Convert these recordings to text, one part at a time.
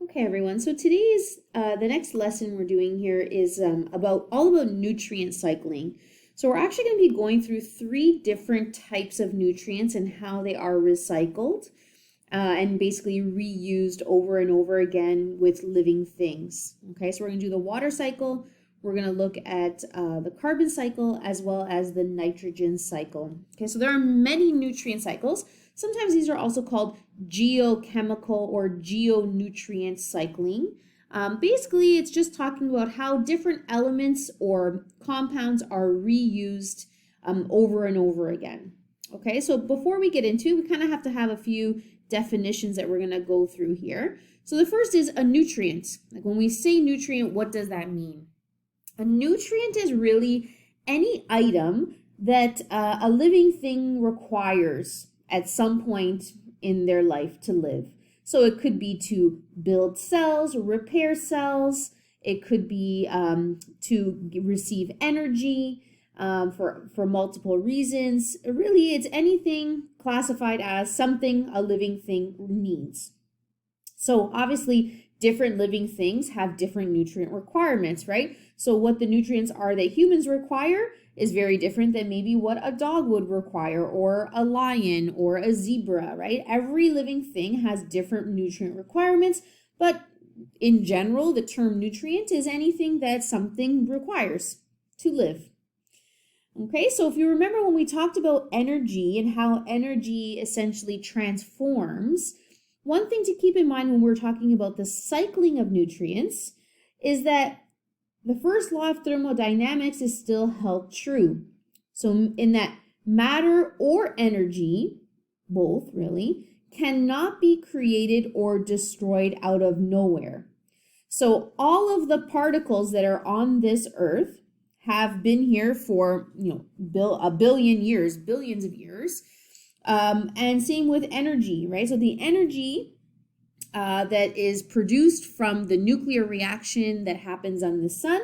Okay, everyone. So today's the next lesson we're doing here is all about nutrient cycling. So we're actually going to be going through three different types of nutrients and how they are recycled and basically reused over and over again with living things. Okay, so we're going to do the water cycle. We're going to look at the carbon cycle as well as the nitrogen cycle. Okay, so there are many nutrient cycles. Sometimes these are also called geochemical or geonutrient cycling. Basically, it's just talking about how different elements or compounds are reused over and over again. Okay, so before we get into it, we kind of have to have a few definitions that we're going to go through here. So the first is a nutrient. Like when we say nutrient, what does that mean? A nutrient is really any item that a living thing requires at some point in their life to live. So it could be to build cells, repair cells. It could be to receive energy for multiple reasons. Really, it's anything classified as something a living thing needs. So obviously, different living things have different nutrient requirements, right? So what the nutrients are that humans require is very different than maybe what a dog would require or a lion or a zebra, right? Every living thing has different nutrient requirements, but in general, the term nutrient is anything that something requires to live. Okay, so if you remember when we talked about energy and how energy essentially transforms, one thing to keep in mind when we're talking about the cycling of nutrients is that the first law of thermodynamics is still held true. So in that matter or energy, both really, cannot be created or destroyed out of nowhere. So all of the particles that are on this earth have been here for, a billion years, billions of years. And same with energy, right? So the energy that is produced from the nuclear reaction that happens on the sun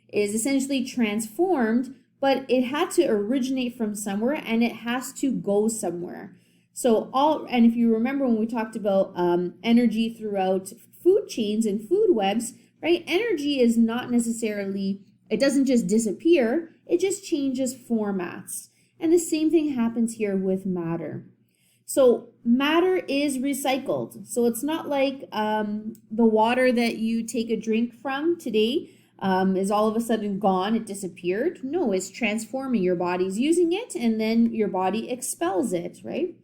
is essentially transformed, but it had to originate from somewhere and it has to go somewhere. And if you remember when we talked about energy throughout food chains and food webs, right? Energy is not necessarily, it doesn't just disappear, it just changes formats. And the same thing happens here with matter. So matter is recycled. So it's not like the water that you take a drink from today is all of a sudden gone, it disappeared. No, it's transforming. Your body's using it and then your body expels it, right?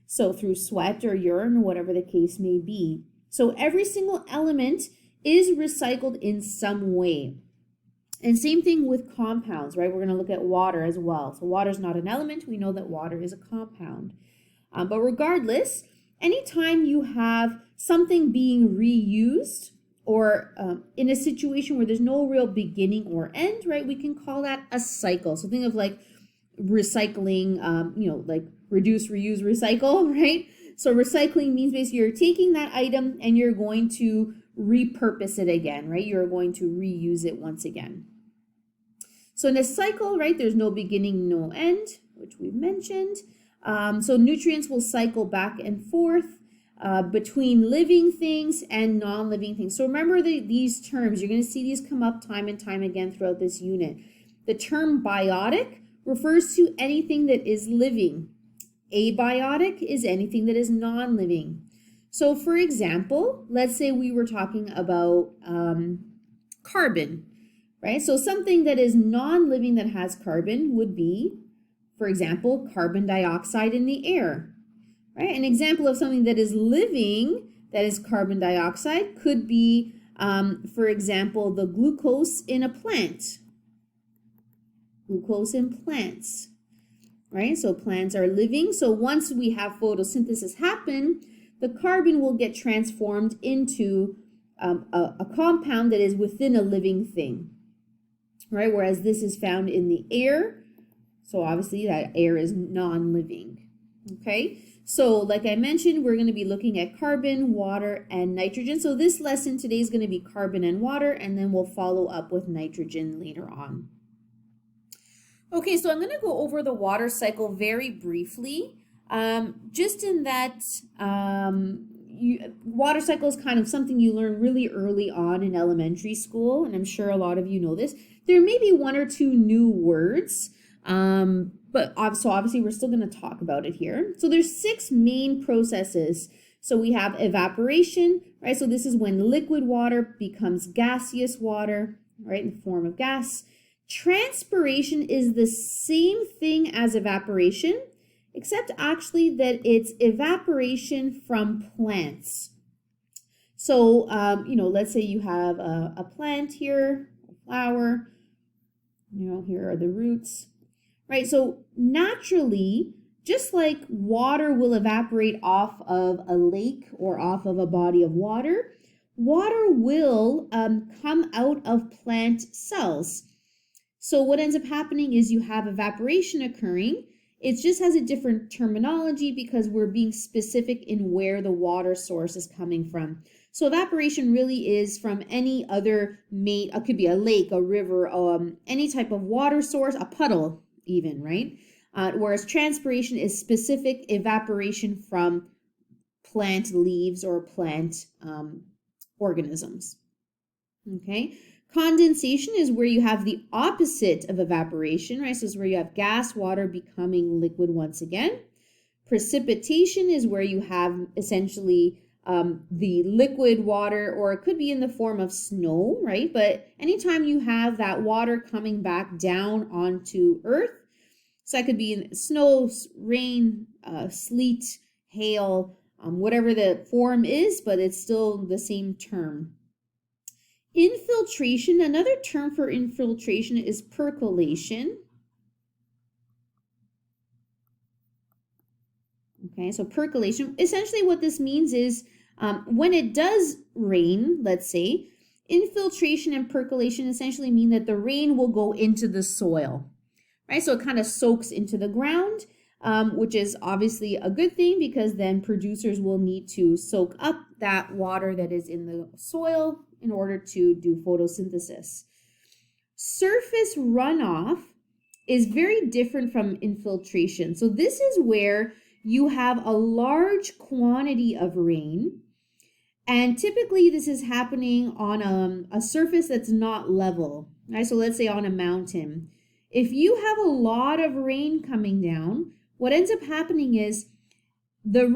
So through sweat or urine or whatever the case may be. So every single element is recycled in some way. And same thing with compounds, right? We're going to look at water as well. So water is not an element. We know that water is a compound. But regardless, anytime you have something being reused or in a situation where there's no real beginning or end, right, we can call that a cycle. So think of like recycling, like reduce, reuse, recycle, right? So recycling means basically you're taking that item and you're going to repurpose it again, right? You're going to reuse it once again. So in a cycle, right, there's no beginning, no end, which we've mentioned. So nutrients will cycle back and forth between living things and non-living things. So remember these terms, you're going to see these come up time and time again throughout this unit. The term biotic refers to anything that is living. Abiotic is anything that is non-living. So for example, let's say we were talking about carbon, right? So something that is non-living that has carbon would be, for example, carbon dioxide in the air, right? An example of something that is living, that is carbon dioxide, could be, for example, the glucose in a plant. Glucose in plants, right? So plants are living. So once we have photosynthesis happen, the carbon will get transformed into a compound that is within a living thing, right? Whereas this is found in the air. So obviously that air is non-living, okay? So like I mentioned, we're going to be looking at carbon, water, and nitrogen. So this lesson today is going to be carbon and water, and then we'll follow up with nitrogen later on. Okay, so I'm going to go over the water cycle very briefly, just in that water cycle is kind of something you learn really early on in elementary school, and I'm sure a lot of you know this. There may be one or two new words, but so obviously we're still going to talk about it here. So there's 6 main processes. So we have evaporation, right? So this is when liquid water becomes gaseous water, right, in the form of gas. Transpiration is the same thing as evaporation, except actually that it's evaporation from plants. So, let's say you have a plant here, a flower, here are the roots, right? So naturally, just like water will evaporate off of a lake or off of a body of water, water will come out of plant cells. So what ends up happening is you have evaporation occurring. It just has a different terminology because we're being specific in where the water source is coming from. So evaporation really is from any other it could be a lake, a river, any type of water source, a puddle even, right? Whereas transpiration is specific evaporation from plant leaves or plant organisms. Okay. Condensation is where you have the opposite of evaporation, right? So it's where you have gas, water becoming liquid once again. Precipitation is where you have essentially the liquid water, or it could be in the form of snow, right? But anytime you have that water coming back down onto earth, so that could be in snow, rain, sleet, hail, whatever the form is, but it's still the same term. Infiltration, another term for infiltration is percolation. Okay, so percolation, essentially what this means is when it does rain, let's say, infiltration and percolation essentially mean that the rain will go into the soil, right? So it kind of soaks into the ground, which is obviously a good thing because then producers will need to soak up that water that is in the soil in order to do photosynthesis. Surface runoff is very different from infiltration. So this is where you have a large quantity of rain, and typically this is happening on a surface that's not level, right? So let's say on a mountain. If you have a lot of rain coming down, what ends up happening is the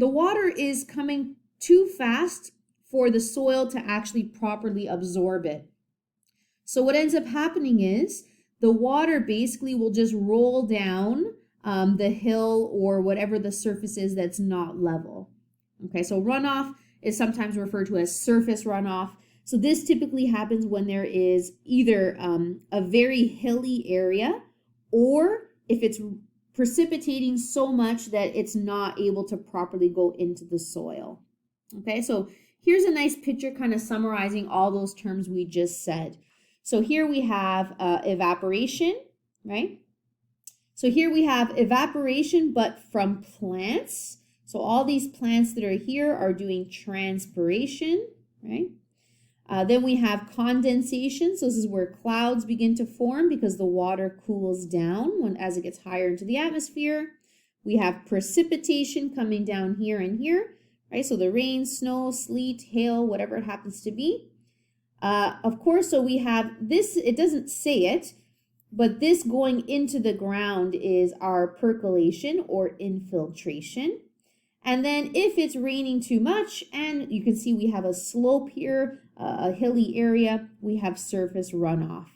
water is coming too fast for the soil to actually properly absorb it. So what ends up happening is the water basically will just roll down the hill or whatever the surface is that's not level. Okay, so runoff is sometimes referred to as surface runoff. So this typically happens when there is either a very hilly area, or if it's precipitating so much that it's not able to properly go into the soil. Okay, so here's a nice picture kind of summarizing all those terms we just said. So here we have evaporation, right? So here we have evaporation, but from plants. So all these plants that are here are doing transpiration, right? Then we have condensation. So this is where clouds begin to form because the water cools down as it gets higher into the atmosphere. We have precipitation coming down here and here, right? So the rain, snow, sleet, hail, whatever it happens to be. Of course, so we have this, it doesn't say it, but this going into the ground is our percolation or infiltration. And then if it's raining too much, and you can see we have a slope here, a hilly area, we have surface runoff.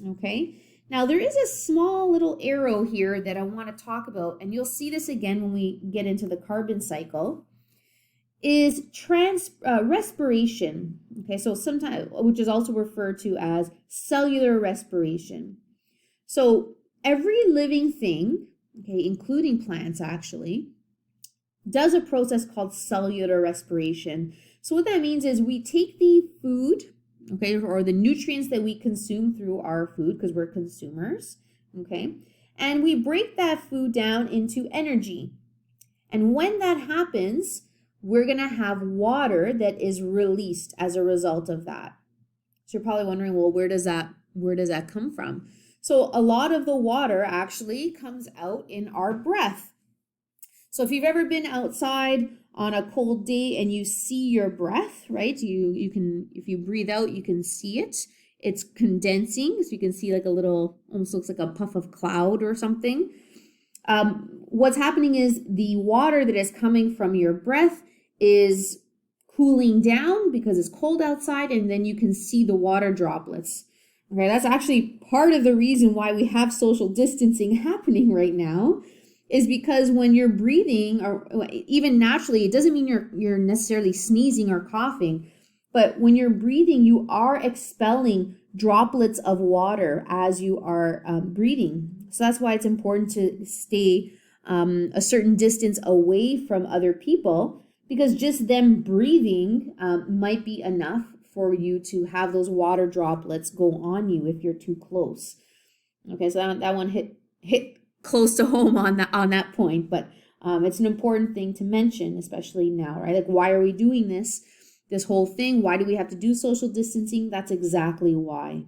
Okay, now there is a small little arrow here that I want to talk about, and you'll see this again when we get into the carbon cycle, is respiration. Okay, so sometimes, which is also referred to as cellular respiration. So every living thing, okay, including plants actually, does a process called cellular respiration. So what that means is we take the food, okay, or the nutrients that we consume through our food, because we're consumers, okay, and we break that food down into energy. And when that happens, we're going to have water that is released as a result of that. So you're probably wondering, well, where does that come from? So a lot of the water actually comes out in our breath. So if you've ever been outside on a cold day and you see your breath, right? You can, if you breathe out, you can see it. It's condensing, so you can see like a little, almost looks like a puff of cloud or something. What's happening is the water that is coming from your breath is cooling down because it's cold outside, and then you can see the water droplets. Okay, that's actually part of the reason why we have social distancing happening right now, is because when you're breathing, or even naturally, it doesn't mean you're necessarily sneezing or coughing, but when you're breathing, you are expelling droplets of water as you are breathing. So that's why it's important to stay a certain distance away from other people, because just them breathing might be enough for you to have those water droplets go on you if you're too close. Okay, so that one hit close to home on that point, but it's an important thing to mention, especially now, right? Like, why are we doing this whole thing? Why do we have to do social distancing? That's exactly why.